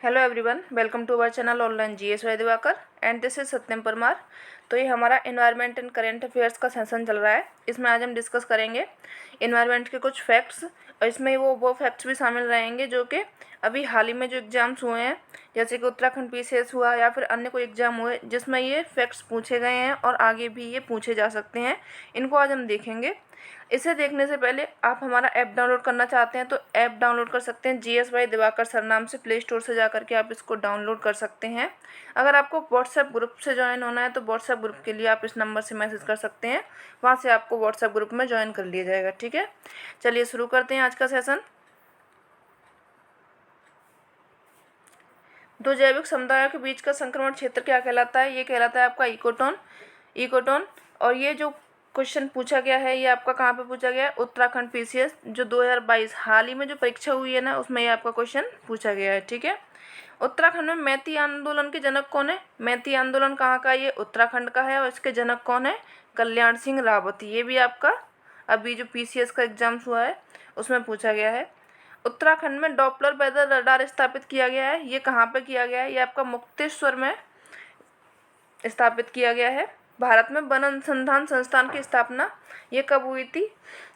Hello everyone, welcome to our channel online GS वाई Divakar and this is Satyam Parmar. तो ये हमारा एनवायरनमेंट एंड करेंट अफेयर्स का सेशन चल रहा है। इसमें आज हम डिस्कस करेंगे एनवायरनमेंट के कुछ फैक्ट्स, और इसमें वो फैक्ट्स भी शामिल रहेंगे जो कि अभी हाल ही में जो एग्ज़ाम्स हुए हैं, जैसे कि उत्तराखंड पीसीएस हुआ या फिर अन्य कोई एग्ज़ाम हुए जिसमें ये फैक्ट्स पूछे गए हैं और आगे भी ये पूछे जा सकते हैं। इनको आज हम देखेंगे। इसे देखने से पहले आप हमारा ऐप डाउनलोड करना चाहते हैं तो ऐप डाउनलोड कर सकते हैं। GSY दिवाकर सर नाम से प्ले स्टोर से जा करके आप इसको डाउनलोड कर सकते हैं। अगर आपको व्हाट्सएप ग्रुप से ज्वाइन होना है तो व्हाट्सएप ग्रुप के लिए आप इस नंबर से मैसेज कर सकते हैं, वहाँ से आपको व्हाट्सएप ग्रुप में ज्वाइन कर लिया जाएगा। ठीक है, चलिए शुरू करते हैं आज का सेशन। दो जैविक समुदायों के बीच का संक्रमण क्षेत्र क्या कहलाता है? ये कहलाता है आपका इकोटोन। और ये जो क्वेश्चन पूछा गया है ये आपका कहाँ पे पूछा गया है? उत्तराखंड पीसीएस जो 2022 हाल ही में जो परीक्षा हुई है ना, उसमें ये आपका क्वेश्चन पूछा गया है। ठीक है, उत्तराखंड में मैती आंदोलन के जनक कौन है? मैती आंदोलन कहाँ का? ये उत्तराखंड का है और इसके जनक कौन है? कल्याण सिंह रावत। ये भी आपका अभी जो पीसीएस का एग्जाम्स हुआ है उसमें पूछा गया है। उत्तराखंड में डॉपलर वेदर रडार स्थापित किया गया है। ये कहाँ पे किया गया है? ये आपका मुक्तेश्वर में स्थापित किया गया है। भारत में वन अनुसंधान संस्थान की स्थापना ये कब हुई थी?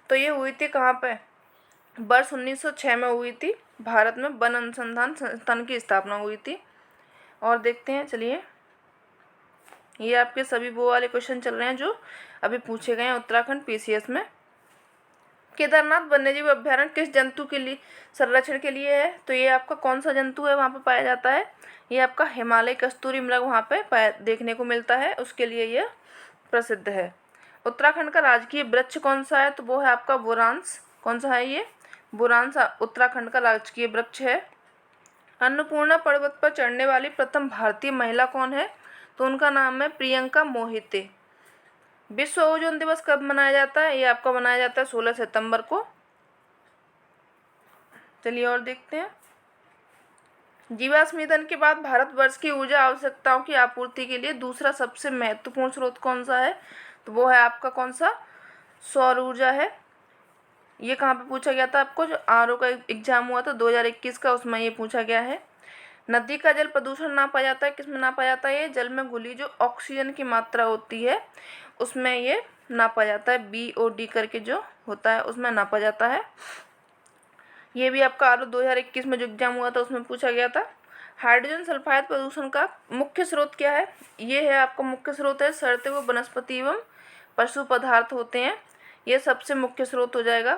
तो ये हुई थी कहाँ पे? वर्ष 1906 में हुई थी। भारत में वन अनुसंधान संस्थान की स्थापना हुई थी। और देखते हैं, चलिए, ये आपके सभी वो वाले क्वेश्चन चल रहे हैं जो अभी पूछे गए हैं उत्तराखंड पीसीएस में। केदारनाथ वन्यजीव अभ्यारण्य किस जंतु के लिए संरक्षण के लिए है? तो ये आपका कौन सा जंतु है वहाँ पे पाया जाता है? ये आपका हिमालय कस्तूरी मृग वहाँ पे देखने को मिलता है, उसके लिए ये प्रसिद्ध है। उत्तराखंड का राजकीय वृक्ष कौन सा है? तो वो है आपका बुरांस। कौन सा है ये? बुरांस उत्तराखंड का राजकीय वृक्ष है। अन्नपूर्णा पर्वत पर चढ़ने वाली प्रथम भारतीय महिला कौन है? तो उनका नाम है प्रियंका मोहिते। विश्व ओजोन दिवस कब मनाया जाता है? ये आपका मनाया जाता है 16 सितंबर को। चलिए और देखते हैं। जीवाश्म ईंधन के बाद भारतवर्ष की ऊर्जा आवश्यकताओं की आपूर्ति के लिए दूसरा सबसे महत्वपूर्ण स्रोत कौन सा है? तो वो है आपका कौन सा? सौर ऊर्जा है। ये कहाँ पे पूछा गया था? आपको जो आरओ का एग्जाम हुआ था 2021 का, उसमें ये पूछा गया है। नदी का जल प्रदूषण नापा जाता है, किसमें नापा जाता है? ये जल में घुली जो ऑक्सीजन की मात्रा होती है उसमें ये नापा जाता है। BOD करके जो होता है उसमें नापा जाता है। ये भी आपका आरओ 2021 में जो एग्जाम हुआ था उसमें पूछा गया था। हाइड्रोजन सल्फाइड प्रदूषण का मुख्य स्रोत क्या है? ये है आपका मुख्य स्रोत है सड़ते हुए वनस्पति एवं पशु पदार्थ होते हैं, ये सबसे मुख्य स्रोत हो जाएगा।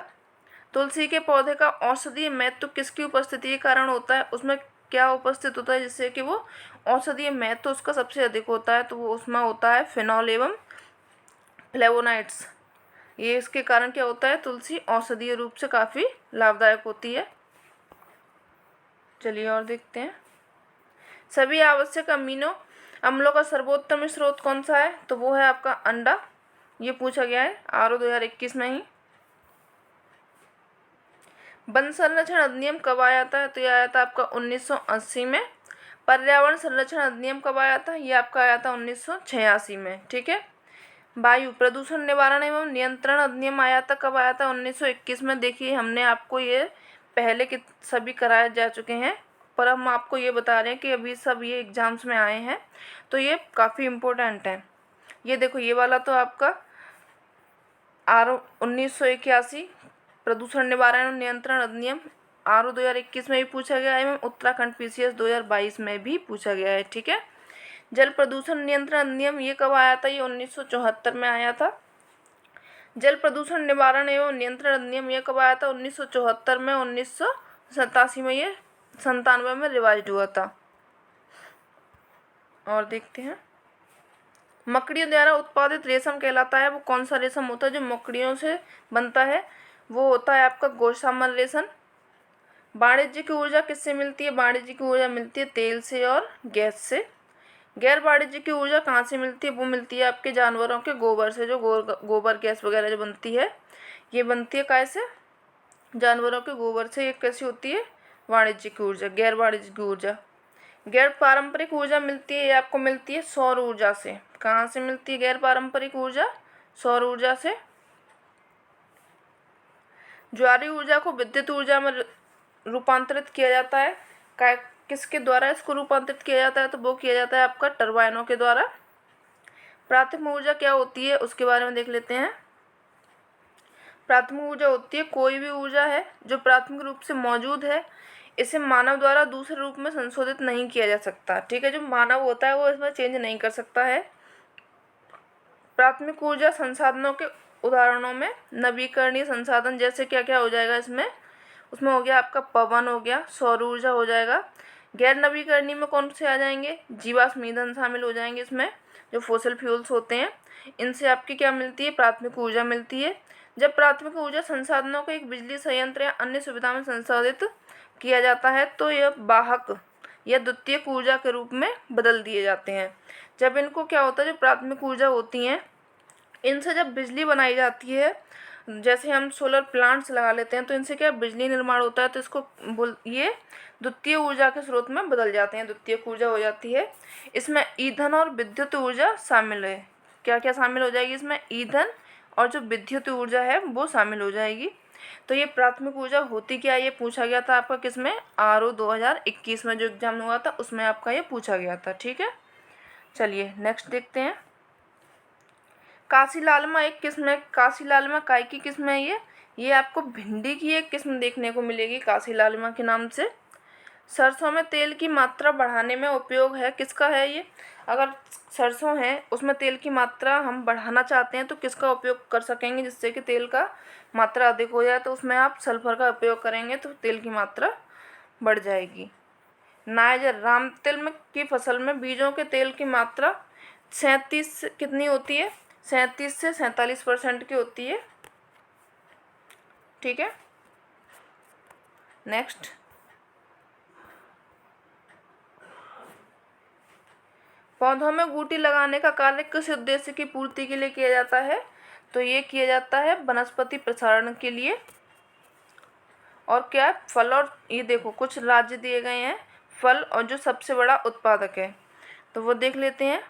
तुलसी के पौधे का औषधीय महत्व किसकी उपस्थिति के कारण होता है? उसमें क्या उपस्थित होता है जिससे कि वो औषधीय महत्व उसका सबसे अधिक होता है? तो वो उसमें होता है फिनॉल एवं फ्लेवोनाइड्स। ये इसके कारण क्या होता है? तुलसी औषधीय रूप से काफ़ी लाभदायक होती है। चलिए और देखते हैं। सभी आवश्यक अमीनो अम्लों का सर्वोत्तम स्रोत कौन सा है? तो वो है आपका अंडा। ये पूछा गया है आरओ 2021 में ही। वन संरक्षण अधिनियम कब आया था? तो ये आया था आपका 1980 में। पर्यावरण संरक्षण अधिनियम कब आया था? ये आपका आया था 1986 में। ठीक है। वायु प्रदूषण निवारण एवं नियंत्रण अधिनियम आया था कब? आया था 1921 में। देखिए, हमने आपको ये पहले के सभी कराए जा चुके हैं, पर हम आपको ये बता रहे हैं कि अभी सब ये एग्जाम्स में आए हैं तो ये काफ़ी इम्पोर्टेंट है। ये देखो, ये वाला तो आपका आरओ 1981 प्रदूषण निवारण एवं नियंत्रण अधिनियम आरओ 2021 में भी पूछा गया है एवं उत्तराखंड पीसीएस 2022 में भी पूछा गया है। ठीक है। जल प्रदूषण नियंत्रण अधिनियम ये कब आया था? ये 1974 में आया था। जल प्रदूषण निवारण एवं नियंत्रण अधिनियम ये कब आया था? 1974 में। 1987 में ये 97 में रिवाइज हुआ था। और देखते हैं। मकड़ियों द्वारा उत्पादित रेशम कहलाता है वो कौन सा रेशम होता है जो मकड़ियों से बनता है? वो होता है आपका गोशामन रेशम। वाणिज्यिक ऊर्जा किससे मिलती है? वाणिज्यिक ऊर्जा मिलती है तेल से और गैस से। गैर वाणिज्यिक ऊर्जा कहाँ से मिलती है? वो मिलती है आपके जानवरों के गोबर से। जो गोबर गैस वगैरह जो बनती है ये बनती है कैसे? जानवरों के गोबर से। ये कैसी होती है? वाणिज्यिक ऊर्जा, गैर वाणिज्यिक ऊर्जा। गैर पारंपरिक ऊर्जा मिलती है, ये आपको मिलती है सौर ऊर्जा से। कहाँ से मिलती है गैर पारंपरिक ऊर्जा? सौर ऊर्जा से। ज्वारीय ऊर्जा को विद्युत ऊर्जा में रूपांतरित किया जाता है किसके द्वारा इसको रूपांतरित किया जाता है, तो वो किया जाता है आपका टरबाइनों के द्वारा। प्राथमिक ऊर्जा क्या होती है उसके बारे में देख लेते हैं। प्राथमिक ऊर्जा होती है कोई भी ऊर्जा है जो प्राथमिक रूप से मौजूद है, इसे मानव द्वारा दूसरे रूप में संशोधित नहीं किया जा सकता। ठीक है, जो मानव होता है वो इसमें चेंज नहीं कर सकता है। प्राथमिक ऊर्जा संसाधनों के उदाहरणों में नवीकरणीय संसाधन जैसे क्या क्या हो जाएगा इसमें, उसमें हो गया आपका पवन, हो गया सौर ऊर्जा हो जाएगा। गैर नवीकरणीय में कौन से आ जाएंगे, जीवाश्म ईंधन शामिल हो जाएंगे इसमें, जो फोसिल फ्यूल्स होते हैं। इनसे आपकी क्या मिलती है, प्राथमिक ऊर्जा मिलती है। जब प्राथमिक ऊर्जा संसाधनों को एक बिजली संयंत्र या अन्य सुविधा में संसाधित किया जाता है तो यह वाहक या द्वितीयक ऊर्जा के रूप में बदल दिए जाते हैं। जब इनको क्या होता है, जो प्राथमिक ऊर्जा होती हैं इनसे जब बिजली बनाई जाती है, जैसे हम सोलर प्लांट्स लगा लेते हैं तो इनसे क्या बिजली निर्माण होता है, तो इसको ये द्वितीय ऊर्जा के स्रोत में बदल जाते हैं, द्वितीयक ऊर्जा हो जाती है। इसमें ईंधन और विद्युत ऊर्जा शामिल है। क्या क्या शामिल हो जाएगी इसमें, ईंधन और जो विद्युत ऊर्जा है वो शामिल हो जाएगी। तो ये प्राथमिक ऊर्जा होती क्या है, ये पूछा गया था आपका किसमें, RO 2021 में जो एग्जाम हुआ था उसमें आपका ये पूछा गया था। ठीक है, चलिए नेक्स्ट देखते हैं। काशी लालमा एक किस्म है, काशी लालमा काय की किस्म है ये आपको भिंडी की एक किस्म देखने को मिलेगी काशी लालमा के नाम से। सरसों में तेल की मात्रा बढ़ाने में उपयोग है, किसका है ये, अगर सरसों है उसमें तेल की मात्रा हम बढ़ाना चाहते हैं तो किसका उपयोग कर सकेंगे जिससे कि तेल का मात्रा अधिक हो जाए, तो उसमें आप सल्फर का उपयोग करेंगे तो तेल की मात्रा बढ़ जाएगी। नाइजर राम तिल में की फसल में बीजों के तेल की मात्रा 37 कितनी होती है, 37 से 47% की होती है। ठीक है, नेक्स्ट। पौधों में बूटी लगाने का कार्य किस उद्देश्य की पूर्ति के लिए किया जाता है, तो ये किया जाता है वनस्पति प्रसारण के लिए। और क्या, फल, और ये देखो कुछ राज्य दिए गए हैं फल और जो सबसे बड़ा उत्पादक है तो वो देख लेते हैं।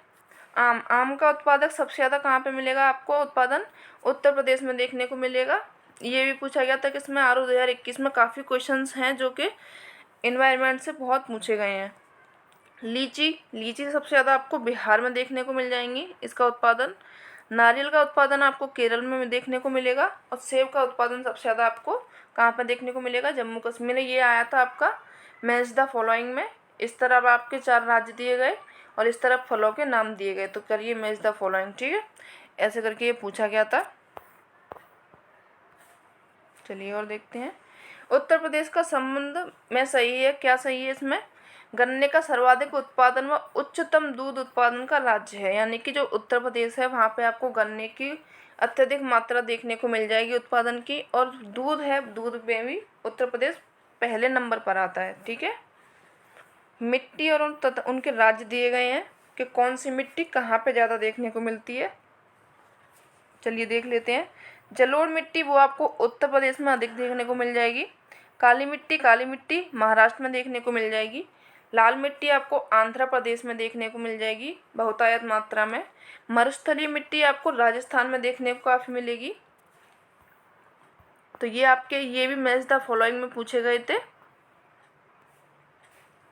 आम का उत्पादक सबसे ज़्यादा कहाँ पे मिलेगा आपको उत्पादन, उत्तर प्रदेश में देखने को मिलेगा। ये भी पूछा गया था कि इसमें RO 2021 में काफ़ी क्वेश्चंस हैं जो कि इन्वायरमेंट से बहुत पूछे गए हैं। लीची सबसे ज़्यादा आपको बिहार में देखने को मिल जाएंगी इसका उत्पादन। नारियल का उत्पादन आपको केरल में देखने को मिलेगा। और सेब का उत्पादन सबसे ज़्यादा आपको कहाँ पर देखने को मिलेगा, जम्मू कश्मीर में। ये आया था आपका मैच द फॉलोइंग में। इस तरह आपके 4 राज्य दिए गए और इस तरफ फलों के नाम दिए गए, तो करिए मैच द फॉलोइंग। ठीक है, ऐसे करके ये पूछा गया था। चलिए और देखते हैं। उत्तर प्रदेश का संबंध में सही है, क्या सही है इसमें, गन्ने का सर्वाधिक उत्पादन व उच्चतम दूध उत्पादन का राज्य है। यानी कि जो उत्तर प्रदेश है वहाँ पे आपको गन्ने की अत्यधिक मात्रा देखने को मिल जाएगी उत्पादन की। और दूध है, दूध में भी उत्तर प्रदेश पहले नंबर पर आता है। ठीक है, मिट्टी और उनके राज्य दिए गए हैं कि कौन सी मिट्टी कहाँ पे ज़्यादा देखने को मिलती है। चलिए देख लेते हैं। जलोढ़ मिट्टी वो आपको उत्तर प्रदेश में अधिक देखने को मिल जाएगी। काली मिट्टी महाराष्ट्र में देखने को मिल जाएगी। लाल मिट्टी आपको आंध्र प्रदेश में देखने को मिल जाएगी बहुतायत मात्रा में। मरुस्थलीय मिट्टी आपको राजस्थान में देखने को काफ़ी मिलेगी। तो ये आपके ये भी मैच द फॉलोइंग में पूछे गए थे।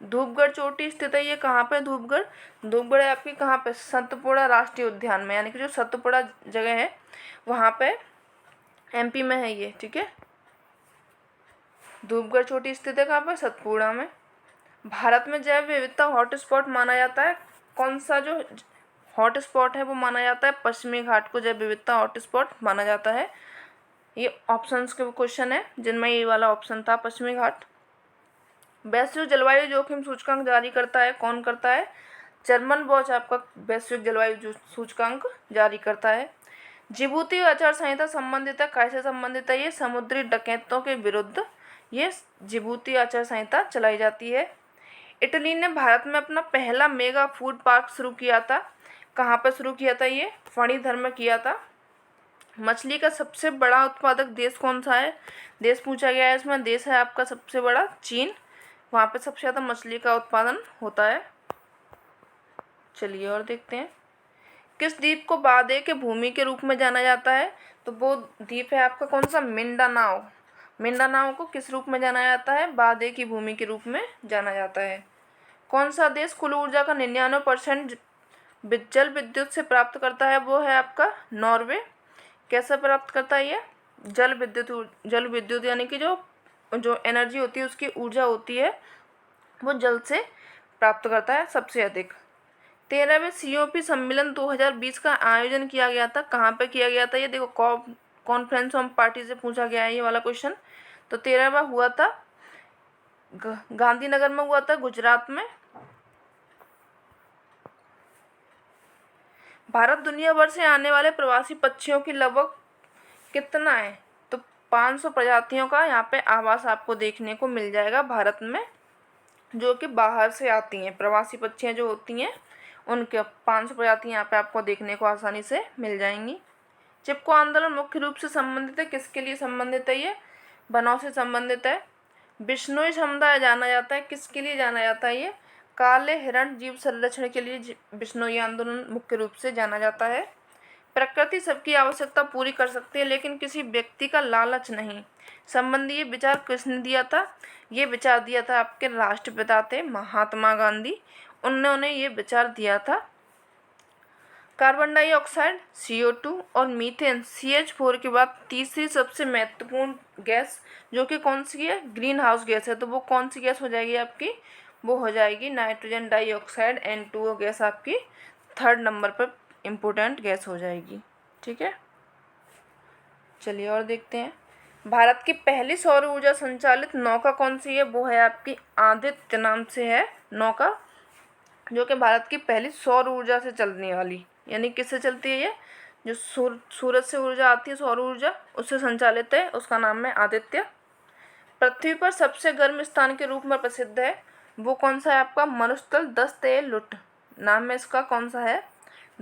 धूपगढ़ चोटी स्थित है, ये कहाँ पे, धूपगढ़ आपकी कहाँ पे, सतपुड़ा राष्ट्रीय उद्यान में। यानी कि जो सतपुड़ा जगह है वहाँ पे MP में है ये। ठीक है, धूपगढ़ चोटी स्थित है कहाँ पे, सतपुड़ा में। भारत में जैव विविधता हॉटस्पॉट माना जाता है, कौन सा जो हॉटस्पॉट है वो माना जाता है, पश्चिमी घाट को जैव विविधता हॉटस्पॉट माना जाता है। ये ऑप्शंस के क्वेश्चन है जिनमें ये वाला ऑप्शन था पश्चिमी घाट। वैश्विक जलवायु जोखिम सूचकांक जारी करता है, कौन करता है, जर्मन वॉच आपका वैश्विक जलवायु सूचकांक जारी करता है। जिबूती आचार संहिता संबंधित है, कैसे संबंधित है, ये समुद्री डकैतों के विरुद्ध ये जिबूती आचार संहिता चलाई जाती है। इटली ने भारत में अपना पहला मेगा फूड पार्क शुरू किया था, कहाँ पर शुरू किया था, ये फणीधर में किया था। मछली का सबसे बड़ा उत्पादक देश कौन सा है, देश पूछा गया है इसमें। देश है आपका सबसे बड़ा चीन, वहाँ पे सबसे ज़्यादा मछली का उत्पादन होता है। चलिए और देखते हैं। किस द्वीप को बादे के भूमि के रूप में जाना जाता है, तो वो द्वीप है आपका कौन सा, मिंडानाओ। मिंडानाओ को किस रूप में जाना जाता है, बादे की भूमि के रूप में जाना जाता है। कौन सा देश कुल ऊर्जा का 99% जल विद्युत से प्राप्त करता है? वो है आपका नॉर्वे। कैसे प्राप्त करता है ये? जल विद्युत यानी कि जो जो एनर्जी होती है, उसकी ऊर्जा होती है, वो जल से प्राप्त करता है सबसे अधिक। 13वें COP सम्मेलन 2020 का आयोजन किया गया था। कहाँ पे किया गया था? ये देखो, कॉन्फ्रेंस ऑफ पार्टी से पूछा गया है ये वाला क्वेश्चन। तो 13वां हुआ था गांधीनगर में हुआ था, गुजरात में। भारत दुनिया भर से आने वाले प्रवासी पक्षियों की लगभग कितना है? तो 500 प्रजातियों का यहाँ पे आवास आपको देखने को मिल जाएगा भारत में, जो कि बाहर से आती हैं। प्रवासी पक्षियाँ जो होती हैं, उनके 500 प्रजातियाँ यहाँ पे आपको देखने को आसानी से मिल जाएंगी। चिपको आंदोलन मुख्य रूप से संबंधित है, किसके लिए संबंधित है? ये वनों से संबंधित है। बिश्नोई समुदाय जाना जाता है, किसके लिए जाना जाता है? ये काले हिरण जीव संरक्षण के लिए बिश्नोई आंदोलन मुख्य रूप से जाना जाता है। प्रकृति सबकी आवश्यकता पूरी कर सकती है, लेकिन किसी व्यक्ति का लालच नहीं, संबंधी ये विचार किसने दिया था? ये विचार दिया था आपके राष्ट्रपिता थे महात्मा गांधी, उन्होंने ये विचार दिया था। कार्बन डाइऑक्साइड CO2 और मीथेन CH4 के बाद तीसरी सबसे महत्वपूर्ण गैस जो कि कौन सी है? ग्रीन हाउस गैस है। तो वो कौन सी गैस हो जाएगी आपकी? वो हो जाएगी नाइट्रोजन डाइऑक्साइड, N2O गैस आपकी 3rd नंबर पर इम्पोर्टेंट गैस हो जाएगी। ठीक है, चलिए और देखते हैं। भारत की पहली सौर ऊर्जा संचालित नौका कौन सी है? वो है आपकी आदित्य नाम से है नौका, जो कि भारत की पहली सौर ऊर्जा से चलने वाली, यानी किससे चलती है? ये जो सूरज से ऊर्जा आती है, सौर ऊर्जा, उससे संचालित है। उसका नाम है आदित्य। पृथ्वी पर सबसे गर्म स्थान के रूप में प्रसिद्ध है, वो कौन सा है आपका? मरुस्थल दस्त-ए-लुट नाम है इसका। कौन सा है?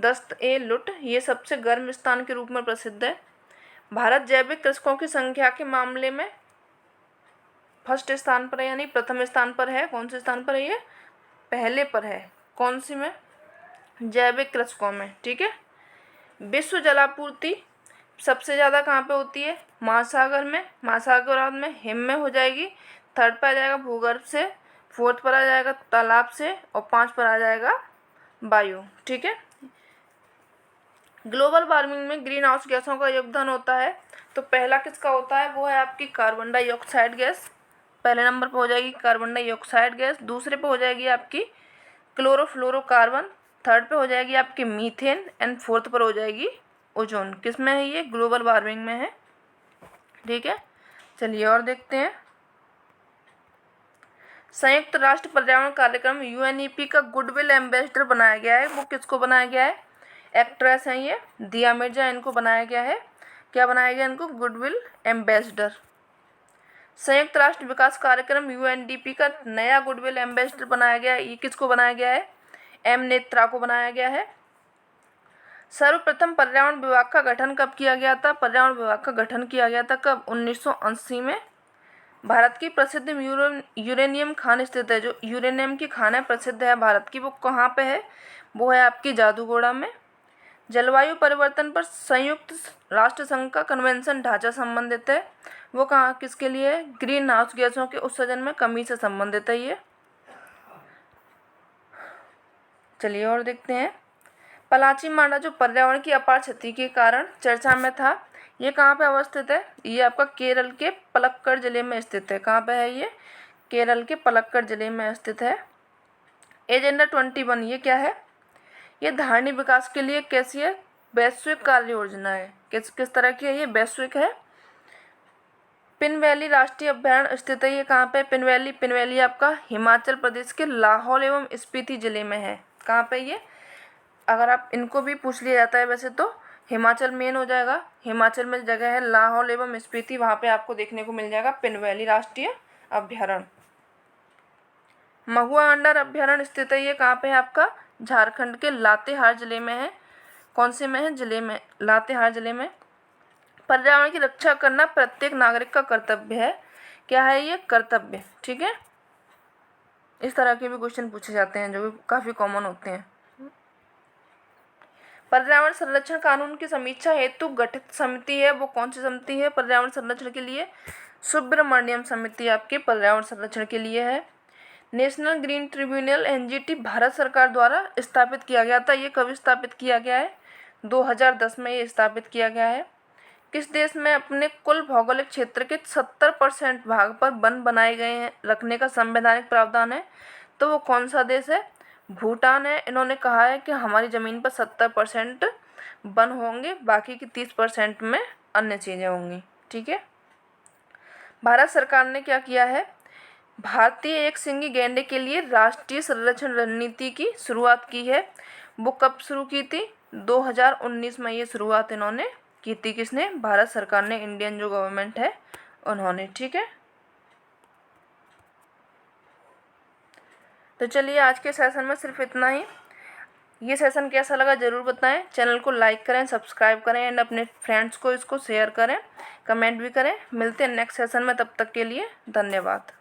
दस्त-ए-लुट। ये सबसे गर्म स्थान के रूप में प्रसिद्ध है। भारत जैविक कृषकों की संख्या के मामले में फर्स्ट स्थान पर है, यानी प्रथम स्थान पर है। कौन से स्थान पर है ये? पहले पर है। कौन सी में? जैविक कृषकों में। ठीक है। विश्व जलापूर्ति सबसे ज़्यादा कहाँ पे होती है? महासागर में। महासागर के बाद में हिम में हो जाएगी। 3rd पर आ जाएगा भूगर्भ से, 4th पर आ जाएगा तालाब से, और 5 पर आ जाएगा वायु। ठीक है। ग्लोबल वार्मिंग में ग्रीन हाउस गैसों का योगदान होता है, तो पहला किसका होता है? वो है आपकी कार्बन डाइऑक्साइड गैस। पहले नंबर पर हो जाएगी कार्बन डाइऑक्साइड गैस। दूसरे पे हो जाएगी आपकी क्लोरोफ्लोरोकार्बन। 3rd पे हो जाएगी आपकी मीथेन, एंड 4th पर हो जाएगी ओजोन। किस में है ये? ग्लोबल वार्मिंग में है। ठीक है, चलिए और देखते हैं। संयुक्त राष्ट्र पर्यावरण कार्यक्रम UNEP का गुडविल एम्बेसडर बनाया गया है, वो किसको बनाया गया है? एक्ट्रेस हैं ये दिया मिर्जा, इनको बनाया गया है। क्या बनाया गया इनको? Goodwill ambassador. संयुक्त राष्ट्र विकास कार्यक्रम UNDP का नया गुडविल एम्बेसडर बनाया गया है, ये किसको बनाया गया है? M नेत्रा को बनाया गया है। सर्वप्रथम पर्यावरण विभाग का गठन कब किया गया था? पर्यावरण विभाग का गठन किया गया था कब? 1980 में। भारत की प्रसिद्ध यूरेनियम खान स्थित है, जो यूरेनियम की खान है प्रसिद्ध है भारत की, वो कहाँ पे है? वो है आपकी जादूगोड़ा में। जलवायु परिवर्तन पर संयुक्त राष्ट्र संघ का कन्वेंशन ढांचा संबंधित है, वो कहाँ किसके लिए है? ग्रीन हाउस गैसों के उत्सर्जन में कमी से संबंधित है ये। चलिए और देखते हैं। पलाची मांडा जो पर्यावरण की अपार क्षति के कारण चर्चा में था, ये कहाँ पे अवस्थित है? ये आपका केरल के पलक्कड़ जिले में स्थित है। कहाँ पे है ये? केरल के पलक्कड़ जिले में स्थित है। एजेंडा 21 ये क्या है? ये धारणी विकास के लिए कैसी है? वैश्विक कार्य योजना है। किस तरह की है ये? वैश्विक है। पिन वैली राष्ट्रीय अभ्यारण्य स्थित है, ये कहाँ पे? पिन वैली आपका हिमाचल प्रदेश के लाहौल एवं स्पीति जिले में है। कहाँ पे ये? अगर आप इनको भी पूछ लिया जाता है वैसे तो हिमाचल मेन हो जाएगा। हिमाचल में जगह है लाहौल एवं स्पीति, वहाँ पे आपको देखने को मिल जाएगा पिन वैली राष्ट्रीय अभ्यारण्य। महुआ अंडर अभ्यारण्य स्थित है, ये कहाँ पे है आपका? झारखंड के लातेहार जिले में है। कौन से में है? जिले में, लातेहार जिले में। पर्यावरण की रक्षा करना प्रत्येक नागरिक का कर्तव्य है। क्या है ये? कर्तव्य। ठीक है, इस तरह के भी क्वेश्चन पूछे जाते हैं जो काफ़ी कॉमन होते हैं। पर्यावरण संरक्षण कानून की समीक्षा हेतु गठित समिति है, वो कौन सी समिति है पर्यावरण संरक्षण के लिए? सुब्रमण्यम समिति आपके पर्यावरण संरक्षण के लिए है। National green tribunal NGT Bharat सरकार द्वारा स्थापित किया गया था। ये कब स्थापित किया गया है? 2010 में ये स्थापित किया गया है। किस देश में अपने कुल भौगोलिक क्षेत्र के 70% भाग पर वन बनाए गए हैं रखने का संवैधानिक प्रावधान है? तो वो कौन सा देश है? भूटान है। इन्होंने कहा है कि हमारी ज़मीन पर 70% वन होंगे, बाकी की 30% में अन्य चीज़ें होंगी। ठीक है। भारत सरकार ने क्या किया है? भारतीय एक सिंगी गैंडे के लिए राष्ट्रीय संरक्षण रणनीति की शुरुआत की है। वो कब शुरू की थी? 2019 में ये शुरुआत इन्होंने की थी। किसने? भारत सरकार ने, इंडियन जो गवर्नमेंट है उन्होंने। ठीक है। तो चलिए आज के सेशन में सिर्फ इतना ही। ये सेशन कैसा लगा ज़रूर बताएं। चैनल को लाइक करें, सब्सक्राइब करें एंड अपने फ्रेंड्स को इसको शेयर करें, कमेंट भी करें। मिलते हैं नेक्स्ट सेशन में, तब तक के लिए धन्यवाद।